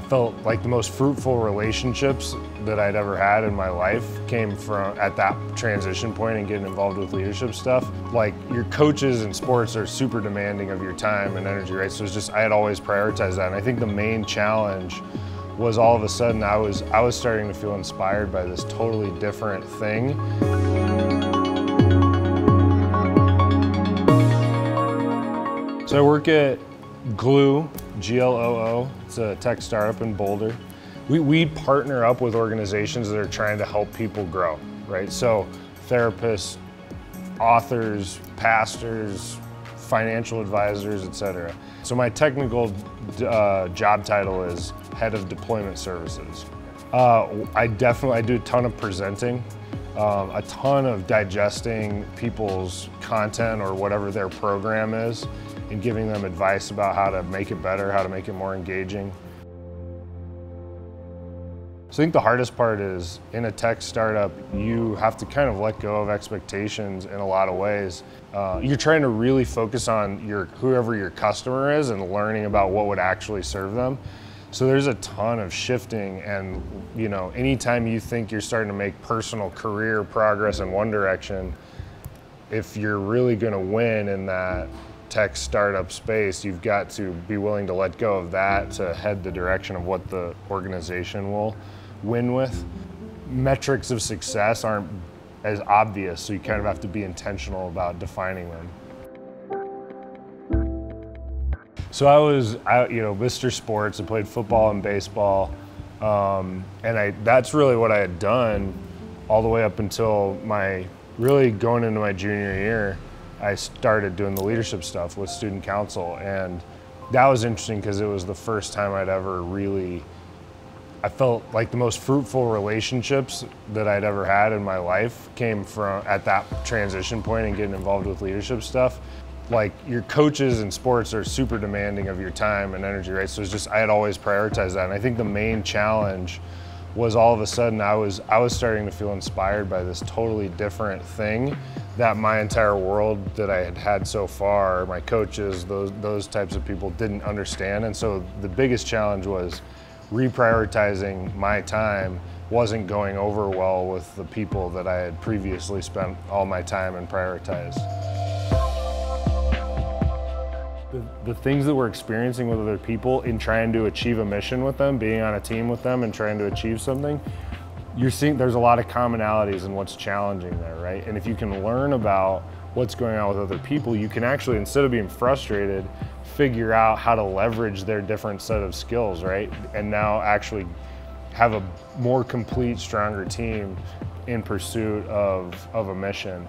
felt like the most fruitful relationships that I'd ever had in my life came from at that transition point and getting involved with leadership stuff. Like, your coaches in sports are super demanding of your time and energy, right? So it's just, I had always prioritized that. And I think the main challenge was all of a sudden I was starting to feel inspired by this totally different thing. So I work at Gloo, Gloo. It's a tech startup in Boulder. We partner up with organizations that are trying to help people grow, right? So therapists, authors, pastors, financial advisors, etc. So my technical job title is Head of Deployment Services. I do a ton of presenting, a ton of digesting people's content or whatever their program is, and giving them advice about how to make it better, how to make it more engaging. So I think the hardest part is, in a tech startup, you have to kind of let go of expectations in a lot of ways. You're trying to really focus on whoever your customer is and learning about what would actually serve them. So there's a ton of shifting, and anytime you think you're starting to make personal career progress in one direction, if you're really going to win in that tech startup space, you've got to be willing to let go of that to head the direction of what the organization will win with. Metrics of success aren't as obvious, so you kind of have to be intentional about defining them. So I was, Mr. Sports. I played football and baseball, and that's really what I had done all the way up until really going into my junior year. I started doing the leadership stuff with student council, and that was interesting because it was the first time I felt like the most fruitful relationships that I'd ever had in my life came from at that transition point and getting involved with leadership stuff. Like, your coaches in sports are super demanding of your time and energy, right? So it's just, I had always prioritized that. And I think the main challenge was all of a sudden I was starting to feel inspired by this totally different thing that my entire world that I had had so far, my coaches, those types of people, didn't understand. And so the biggest challenge was reprioritizing my time wasn't going over well with the people that I had previously spent all my time and prioritized. The things that we're experiencing with other people in trying to achieve a mission with them, being on a team with them and trying to achieve something, you're seeing there's a lot of commonalities in what's challenging there, right? And if you can learn about what's going on with other people, you can actually, instead of being frustrated, figure out how to leverage their different set of skills, right? And now actually have a more complete, stronger team in pursuit of a mission.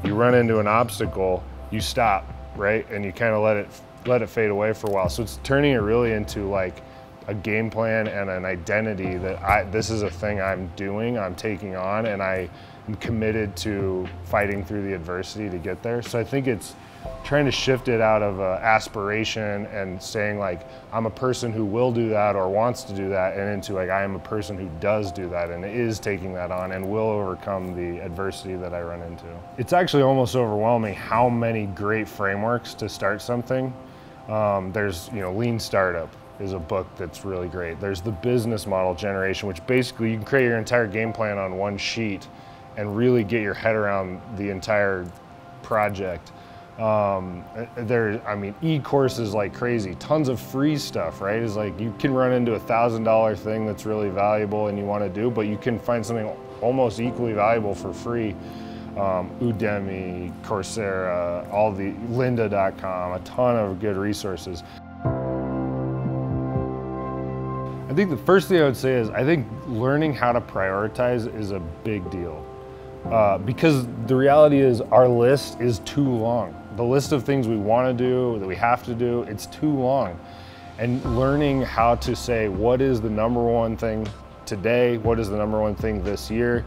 You run into an obstacle, you stop, right? And you kind of let it fade away for a while. So it's turning it really into like a game plan and an identity that this is a thing I'm doing, I'm taking on, and I am committed to fighting through the adversity to get there. So I think it's trying to shift it out of aspiration and saying like, I'm a person who will do that or wants to do that, and into like, I am a person who does do that and is taking that on and will overcome the adversity that I run into. It's actually almost overwhelming how many great frameworks to start something. There's, Lean Startup is a book that's really great. There's the business model generation, which basically you can create your entire game plan on one sheet and really get your head around the entire project. E-courses like crazy, tons of free stuff, right? It's like you can run into $1,000 thing that's really valuable and you want to do, but you can find something almost equally valuable for free. Udemy, Coursera, lynda.com, a ton of good resources. I think the first thing I would say is I think learning how to prioritize is a big deal. Because the reality is our list is too long. The list of things we want to do, that we have to do, it's too long. And learning how to say, what is the number one thing today? What is the number one thing this year?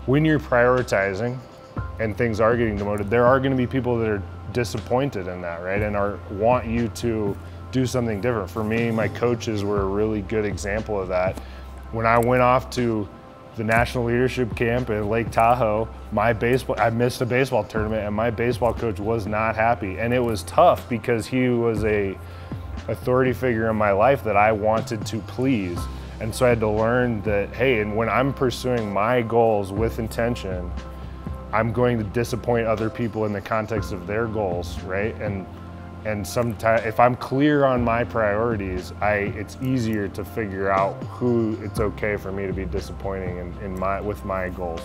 When you're prioritizing and things are getting demoted, there are going to be people that are disappointed in that, right? And want you to do something different. For me, my coaches were a really good example of that. When I went off to the National Leadership Camp in Lake Tahoe, I missed a baseball tournament and my baseball coach was not happy. And it was tough because he was a authority figure in my life that I wanted to please. And so I had to learn that, hey, and when I'm pursuing my goals with intention, I'm going to disappoint other people in the context of their goals, right? And sometimes, if I'm clear on my priorities, it's easier to figure out who it's okay for me to be disappointing with my goals.